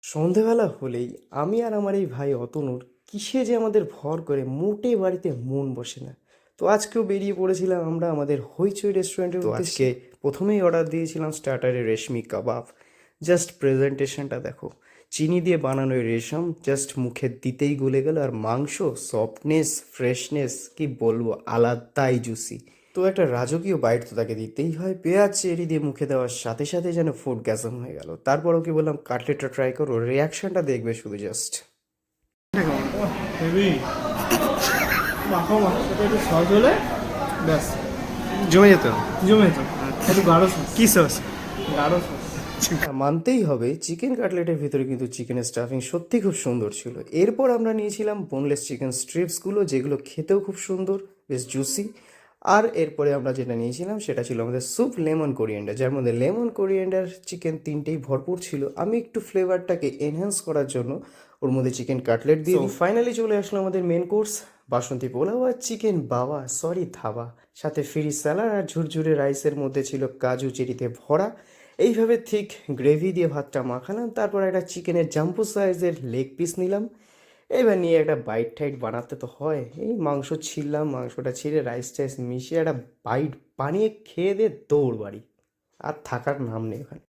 সন্ধেবেলা হলেই আমি আর আমার এই ভাই অতনুর কিসে যে আমাদের ভর করে মোটে বাড়িতে মন বসে না। তো আজকেও বেরিয়ে পড়েছিলাম আমরা আমাদের হইচই রেস্টুরেন্টের উদ্দেশ্যে। প্রথমেই অর্ডার দিয়েছিলাম স্টার্টারে রেশমি কাবাব। জাস্ট প্রেজেন্টেশনটা দেখো, চিনি দিয়ে বানানো এই রেশম জাস্ট মুখে দিতেই গলে গেল। আর মাংস সফটনেস ফ্রেশনেস কি বলবো, আলাদাই জুসি। তো একটা রাজকীয় বাইট তো তাকে দিতেই হয়। পেঁয়াজ চেরি দিয়ে মুখে দেওয়ার সাথে সাথে যেন ফুড গ্যাসম হয়ে গেল। তারপর ওকে বললাম কাটলেটটা ট্রাই করো, রিয়াকশনটা দেখবে শুধু জাস্ট। হেভি মাখো মাখো, সেটা একটু সহজ হলে ব্যাস জমে যেত। জমে যেত। একটু গাঢ় সস, কি সস? গাঢ় সস। মানতেই হবে চিকেন কাটলেটের ভিতরে কিন্তু চিকেনের স্টাফিং সত্যি খুব সুন্দর ছিল। এরপর আমরা নিয়েছিলাম বোনলেস চিকেন স্ট্রিপসগুলো, যেগুলো খেতেও খুব সুন্দর, বেশ জুসি। আর এরপরে আমরা যেটা নিয়েছিলাম সেটা ছিল আমাদের স্যুপ লেমন কোরিয়েন্ডার, যার মধ্যে লেমন কোরিয়েন্ডার চিকেন তিনটেই ভরপুর ছিল। আমি একটু ফ্লেভারটাকে এনহ্যান্স করার জন্য ওর মধ্যে চিকেন কাটলেট দিয়ে ফাইনালি চলে আসলো আমাদের মেন কোর্স, বাসন্তী পোলাও আর চিকেন বাবা সরি ধাবা, সাথে ফ্রি স্যালাড আর ঝুরঝুরে রাইসের মধ্যে ছিল কাজু চেরিতে ভরা। এইভাবে ঠিক গ্রেভি দিয়ে ভাতটা মাখালাম, তারপর একটা চিকেনের জাম্বো সাইজের লেগ পিস নিলাম। এবার নিয়ে একটা বাইট টাইট বানাতে তো হয়, এই মাংস ছিললাম, মাংসটা ছিঁড়ে রাইস টাইস মিশিয়ে একটা বাইট বানিয়ে খেয়ে দিয়ে দৌড় বাড়ি। আর থাকার নাম নেই ওখানে।